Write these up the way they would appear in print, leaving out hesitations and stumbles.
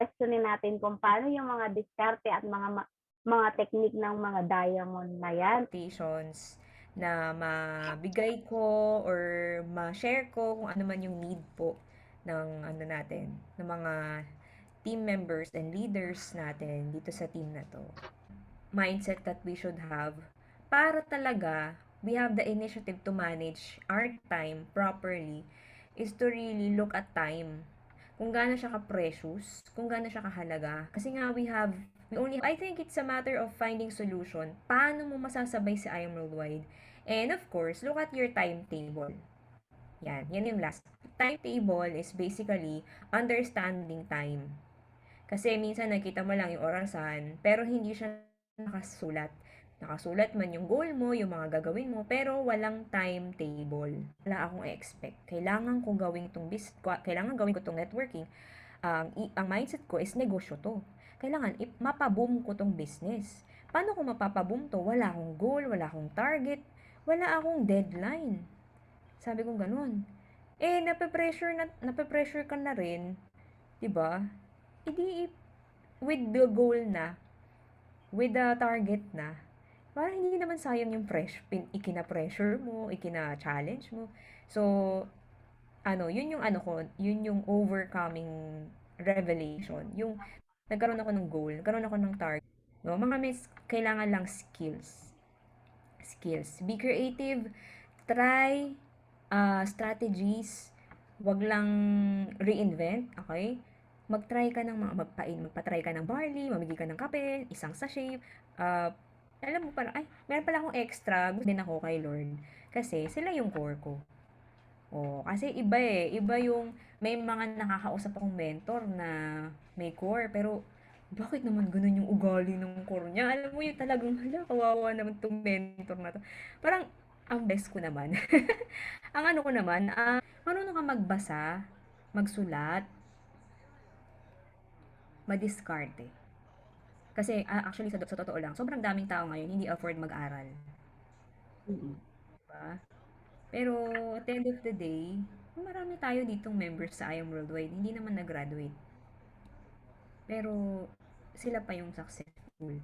questionin natin kung paano yung mga diskarte at mga technique ng mga diamond na yan. Stations na mabigay ko or ma-share ko kung ano man yung need po ng ano natin, ng mga team members and leaders natin dito sa team na to. Mindset that we should have para talaga we have the initiative to manage our time properly is to really look at time. Kung gaano siya ka-precious, kung gaano siya kahalaga. Kasi nga we only, I think it's a matter of finding solution. Paano mo masasabay si I Am Worldwide? And of course, look at your timetable. Yan yung last. Timetable is basically understanding time. Kasi minsan nakita mo lang yung orasan, pero hindi siya nakasulat. Nakasulat man yung goal mo, yung mga gagawin mo, pero walang timetable. Wala akong expect. Kailangan gawin ko tong networking. Ang mindset ko is negosyo to. Kailangan mapaboom ko tong business. Paano ko mapapaboom to? Wala akong goal, wala akong target, wala akong deadline. Sabi ko ganun. Nape-pressure ka na rin, 'di ba? Hindi with the goal na, with the target na, parang hindi naman sayang yung ikina-pressure mo, ikina-challenge mo. So, yun yung yun yung overcoming revelation. Yung nagkaroon ako ng goal, nagkaroon ako ng target. No, kailangan lang skills. Skills. Be creative, try strategies, wag lang reinvent, okay? Magpa-try ka ng barley, mamigay ka ng kape, isang sachet, alam mo parang, ay, meron pala akong extra, gusto din ako kay Lord. Kasi sila yung core ko. Oh, kasi iba yung may mga nakakausap akong mentor na may core, pero bakit naman ganun yung ugali ng core niya? Alam mo yung talagang, hala, kawawa naman tong mentor na to. Parang, ang best ko naman. Ang ano ko naman, marunong ka magbasa, magsulat, madiskarte. Kasi actually sa totoo lang, sobrang daming tao ngayon hindi afford mag-aral, Mm. 'di ba? Pero at the end of the day, marami tayo ditong members sa I Am Worldwide, hindi naman nag-graduate. Pero sila pa yung successful.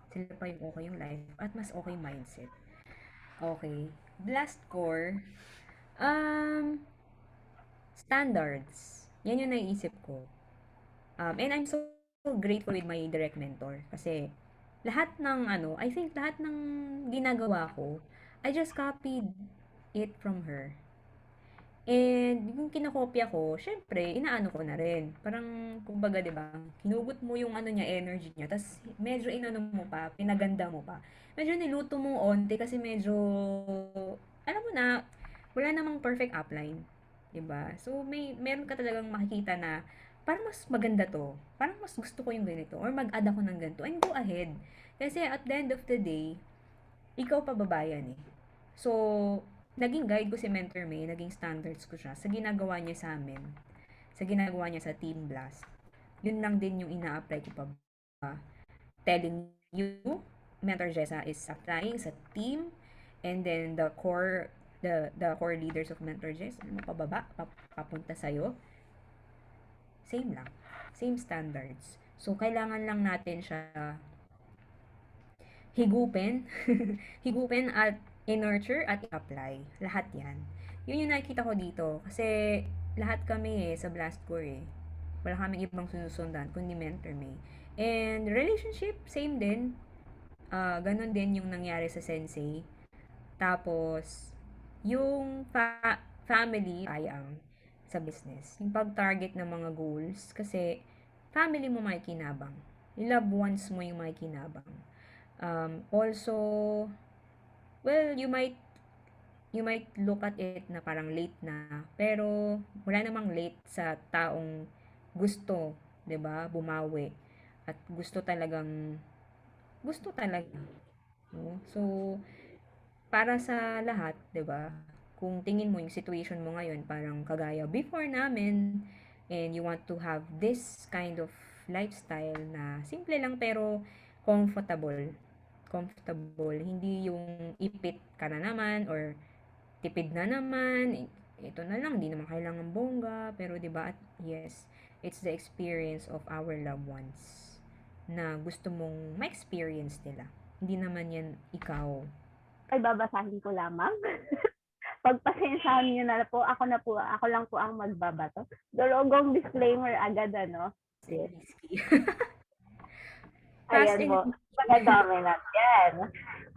Sila pa yung okay yung life at mas okay mindset. Okay. Last core, um, standards. Yan yung naiisip ko. And I'm so grateful with my direct mentor kasi lahat ng I think lahat ng ginagawa ko, I just copied it from her. And yung kinokopya ko, syempre, inaano ko na rin. Parang, kumbaga, di ba, hinugot mo yung ano niya, energy niya, tapos medyo inano mo pa, pinaganda mo pa. Medyo niluto mo onti kasi medyo, alam mo na, wala namang perfect upline. 'Di ba? So, meron ka talagang makikita na, parang mas maganda to. Parang mas gusto ko yung ganito. Or mag-add ako ng ganito. And go ahead. Kasi at the end of the day, ikaw pababayan eh. So, naging guide ko si Mentor May, naging standards ko siya sa ginagawa niya sa amin, sa ginagawa niya sa Team Blast. Yun lang din yung ina-apply ko pa ba. Telling you, Mentor Jessa is applying sa team, and then the core leaders of Mentor Jess, ano pababa, papunta sa'yo, same lang. Same standards. So, kailangan lang natin siya higupin, higupin at i-nurture at i-apply. Lahat yan. Yun yung nakikita ko dito. Kasi lahat kami sa Blast Core eh. Wala kaming ibang sinusundan kundi Mentor May. And relationship, same din. Ganon din yung nangyari sa Sensei. Tapos, yung family, sayang sa business. Yung pag-target ng mga goals. Kasi, family mo makikinabang. Yung loved ones mo yung makikinabang. Also, well, you might look at it na parang late na, pero wala namang late sa taong gusto, 'di ba, bumawi at gusto talaga, no? So, para sa lahat, 'di ba? Kung tingin mo yung situation mo ngayon parang kagaya before namin and you want to have this kind of lifestyle na simple lang pero comfortable. Comfortable, hindi yung ipit ka na naman or tipid na naman, ito na lang, di naman kailangan bongga, pero 'di ba? At yes, it's the experience of our loved ones na gusto mong ma-experience nila. Hindi naman 'yan ikaw. Ay, babasahin ko lamang. Pagpasensyahan niyo na po, ako lang po ang magbabato. Durogong disclaimer agad, ano? Yes. Risky. Ayan po. Pag-dominant. Yan.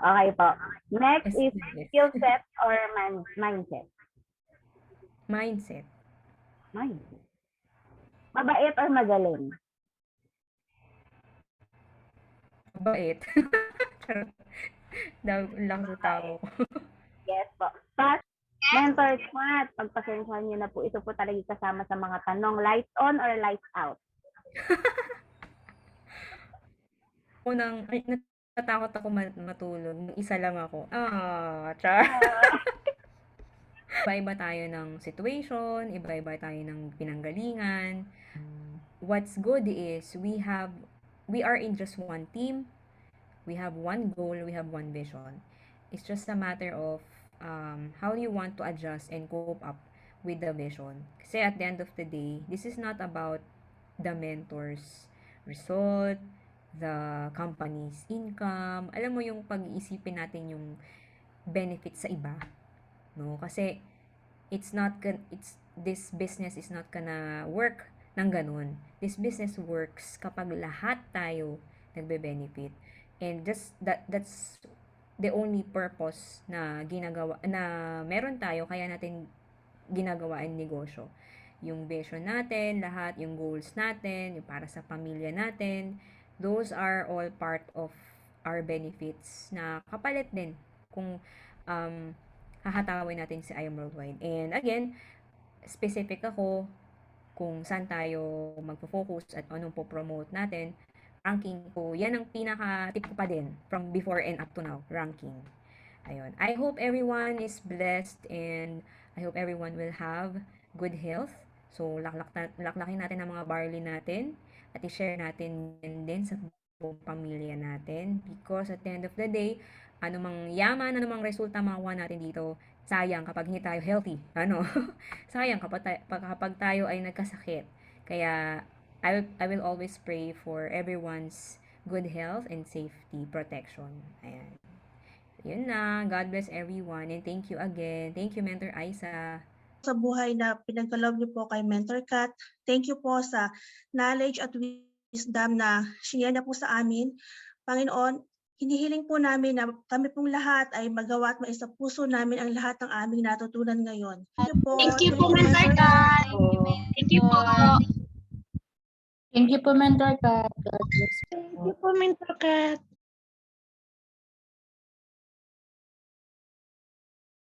Okay po. Next is skill set or mindset. Mindset. Mindset. Mabait or magaling? Mabait. Lang sa tao. Yes po. Fast mentor chat. Pagpasensyahan niyo na po. Ito po talaga kasama sa mga tanong. Lights on or lights out? Ay, natatakot ako matulog. Isa lang ako. Char. Iba-iba tayo ng situation, iba-iba tayo ng pinanggalingan. What's good is we are in just one team. We have one goal, we have one vision. It's just a matter of how you want to adjust and cope up with the vision. Kasi at the end of the day, this is not about the mentor's result, the company's income. Alam mo yung pag-iisipin natin yung benefit sa iba, no? Kasi this business is not gonna work ng ganun. This business works kapag lahat tayo nagbe-benefit. And that's the only purpose na ginagawa na meron tayo kaya natin ginagawa ang negosyo. Yung vision natin, lahat, yung goals natin, yung para sa pamilya natin, those are all part of our benefits na kapalit din kung hahatawin natin si I Am Worldwide. And again, specific ako kung saan tayo magpo-focus at anong po-promote natin. Ranking ko, yan ang pinaka-tip ko pa din from before and up to now, ranking. Ayun. I hope everyone is blessed and I hope everyone will have good health. So, laklakin natin ang mga barley natin at i-share natin din sa buong pamilya natin because at the end of the day, anumang yaman, anumang resulta makuha natin dito, sayang kapag hindi tayo healthy. Sayang kapag tayo ay nagkasakit. Kaya, I will always pray for everyone's good health and safety protection. Ayan. Yun na. God bless everyone and thank you again. Thank you, Mentor Aisa. Sa buhay na pinagkaloob niyo po kay Mentor Kat. Thank you po sa knowledge at wisdom na sinare niya po sa amin. Panginoon, hinihiling po namin na kami pong lahat ay magawa at maisa puso namin ang lahat ng aming natutunan ngayon. Thank you po, Mentor Kat. Thank you po. Thank you po, Mentor Kat. God bless. Thank you po, Mentor Kat.